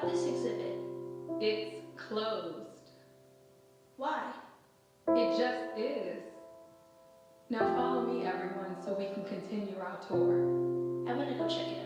this exhibit? It's closed. Why? It just is. Now follow me, everyone, so we can continue our tour. I'm gonna go check it out.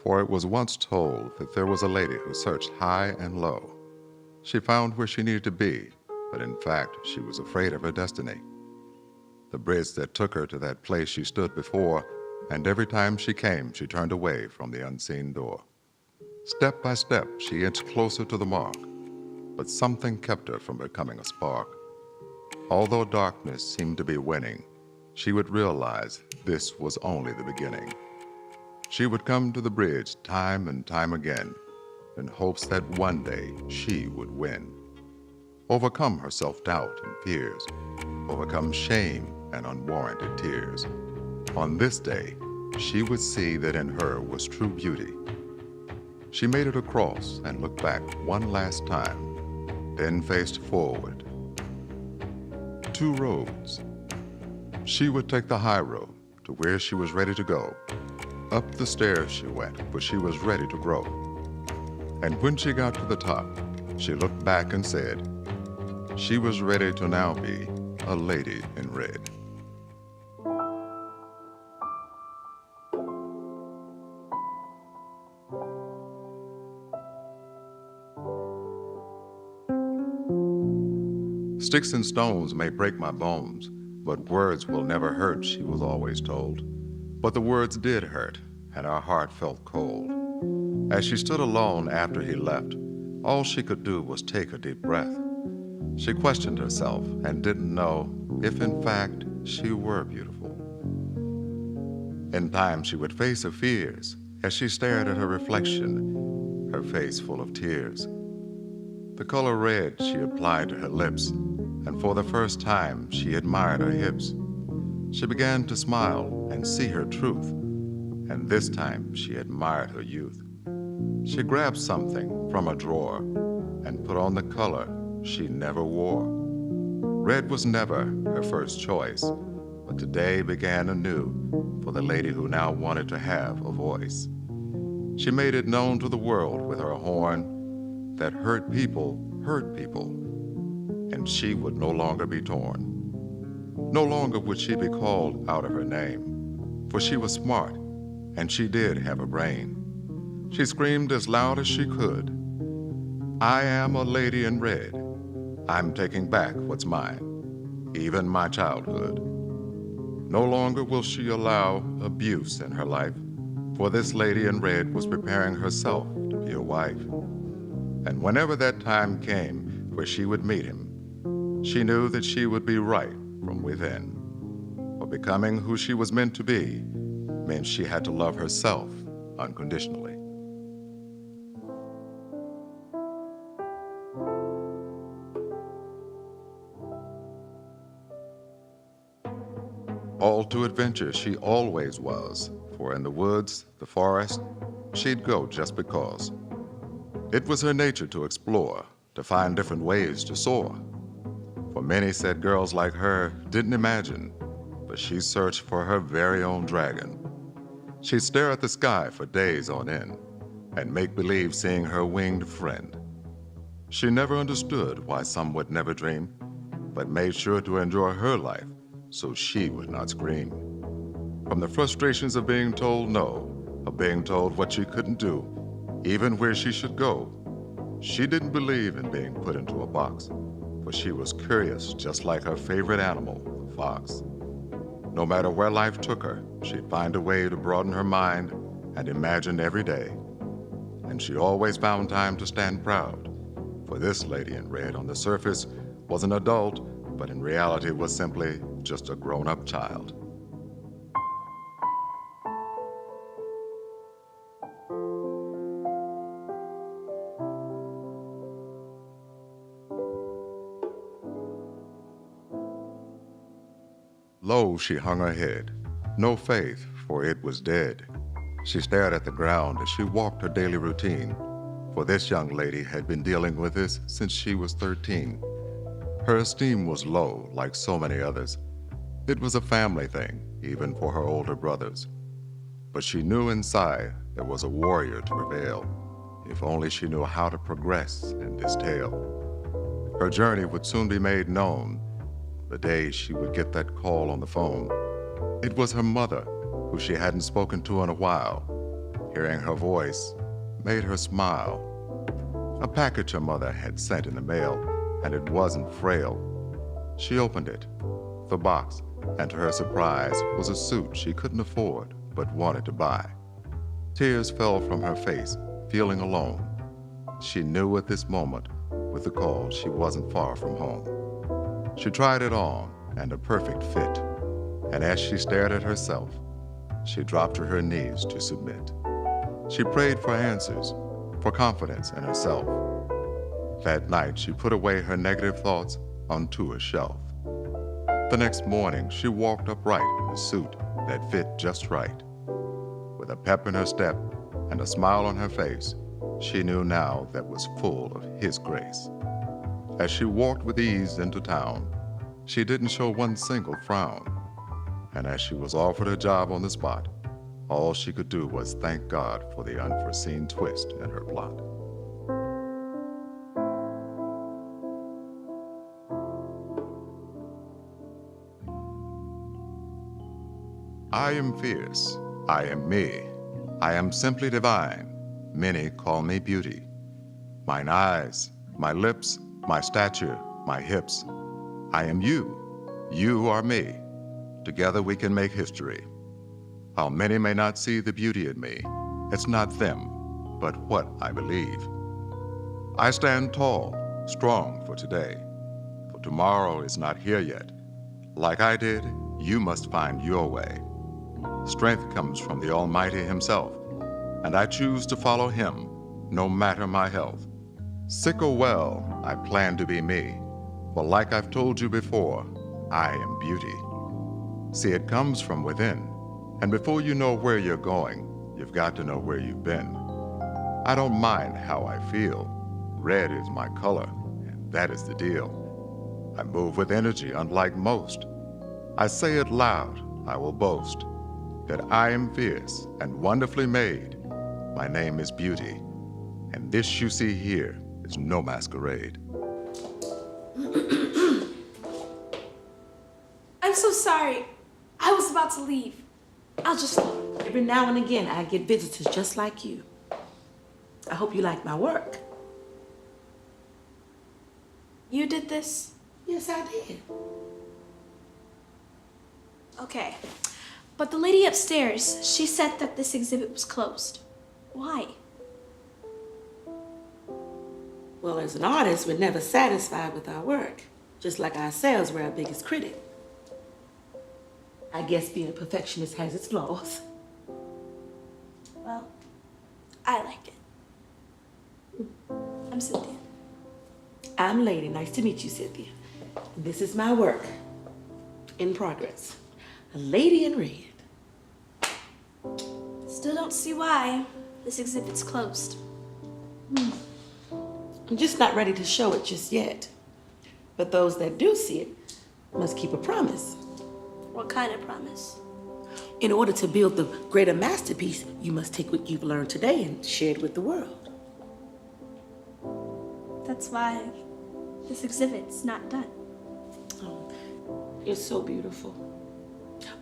For it was once told that there was a lady who searched high and low. She found where she needed to be, but in fact, she was afraid of her destiny. The bridge that took her to that place she stood before, and every time she came, she turned away from the unseen door. Step by step, she inched closer to the mark, but something kept her from becoming a spark. Although darkness seemed to be winning, she would realize this was only the beginning. She would come to the bridge time and time again in hopes that one day she would win. Overcome her self-doubt and fears, overcome shame and unwarranted tears. On this day, she would see that in her was true beauty. She made it across and looked back one last time, then faced forward. Two roads. She would take the high road to where she was ready to go. Up the stairs she went, for she was ready to grow. And when she got to the top, she looked back and said, she was ready to now be a lady in red. Sticks and stones may break my bones, but words will never hurt, she was always told. But the words did hurt, and her heart felt cold. As she stood alone after he left, all she could do was take a deep breath. She questioned herself and didn't know if in fact she were beautiful. In time she would face her fears as she stared at her reflection, her face full of tears. The color red she applied to her lips, and for the first time she admired her hips. She began to smile and see her truth, and this time she admired her youth. She grabbed something from a drawer and put on the color she never wore. Red was never her first choice, but today began anew for the lady who now wanted to have a voice. She made it known to the world with her horn that hurt people, and she would no longer be torn. No longer would she be called out of her name, for she was smart, and she did have a brain. She screamed as loud as she could, I am a lady in red. I'm taking back what's mine, even my childhood. No longer will she allow abuse in her life, for this lady in red was preparing herself to be a wife. And whenever that time came where she would meet him, she knew that she would be right from within. For becoming who she was meant to be meant she had to love herself unconditionally. All to adventure she always was, for in the woods, the forest, she'd go just because. It was her nature to explore, to find different ways to soar. For many said girls like her didn't imagine, but she searched for her very own dragon. She'd stare at the sky for days on end and make believe seeing her winged friend. She never understood why some would never dream, but made sure to enjoy her life so she would not scream. From the frustrations of being told no, of being told what she couldn't do, even where she should go, she didn't believe in being put into a box, for she was curious just like her favorite animal, the fox. No matter where life took her, she'd find a way to broaden her mind and imagine every day. And she always found time to stand proud, for this lady in red on the surface was an adult, but in reality was simply just a grown-up child. Low she hung her head, no faith, for it was dead. She stared at the ground as she walked her daily routine, for this young lady had been dealing with this since she was 13. Her esteem was low, like so many others. It was a family thing, even for her older brothers. But she knew inside there was a warrior to prevail, if only she knew how to progress in this tale. Her journey would soon be made known, the day she would get that call on the phone. It was her mother, who she hadn't spoken to in a while. Hearing her voice made her smile. A package her mother had sent in the mail, and it wasn't frail. She opened it, the box, and to her surprise was a suit she couldn't afford but wanted to buy. Tears fell from her face, feeling alone. She knew at this moment, with the call, she wasn't far from home. She tried it on, and a perfect fit. And as she stared at herself, she dropped to her knees to submit. She prayed for answers, for confidence in herself. That night, she put away her negative thoughts onto a shelf. The next morning, she walked upright in a suit that fit just right. With a pep in her step and a smile on her face, she knew now that was full of His grace. As she walked with ease into town, she didn't show one single frown. And as she was offered a job on the spot, all she could do was thank God for the unforeseen twist in her plot. I am fierce, I am me, I am simply divine, many call me beauty. Mine eyes, my lips, my stature, my hips, I am you, you are me. Together we can make history. While many may not see the beauty in me, it's not them, but what I believe. I stand tall, strong for today, for tomorrow is not here yet. Like I did, you must find your way. Strength comes from the Almighty Himself, and I choose to follow Him, no matter my health. Sick or well, I plan to be me, for like I've told you before, I am beauty. See, it comes from within, and before you know where you're going, you've got to know where you've been. I don't mind how I feel. Red is my color, and that is the deal. I move with energy unlike most. I say it loud, I will boast, that I am fierce and wonderfully made. My name is Beauty, and this you see here is no masquerade. I'm so sorry. I was about to leave. I'll just... Every now and again, I get visitors just like you. I hope you like my work. You did this? Yes, I did. Okay. But the lady upstairs, she said that this exhibit was closed. Why? Well, as an artist, we're never satisfied with our work. Just like ourselves, we're our biggest critic. I guess being a perfectionist has its flaws. Well, I like it. I'm Cynthia. I'm Lady. Nice to meet you, Cynthia. And this is my work. In progress. A Lady in Red. Still don't see why this exhibit's closed. I'm just not ready to show it just yet. But those that do see it must keep a promise. What kind of promise? In order to build the greater masterpiece, you must take what you've learned today and share it with the world. That's why this exhibit's not done. Oh, it's so beautiful.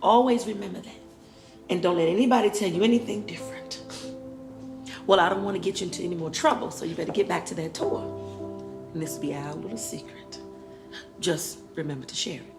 Always remember that. And don't let anybody tell you anything different. Well, I don't want to get you into any more trouble, so you better get back to that tour. And this will be our little secret. Just remember to share it.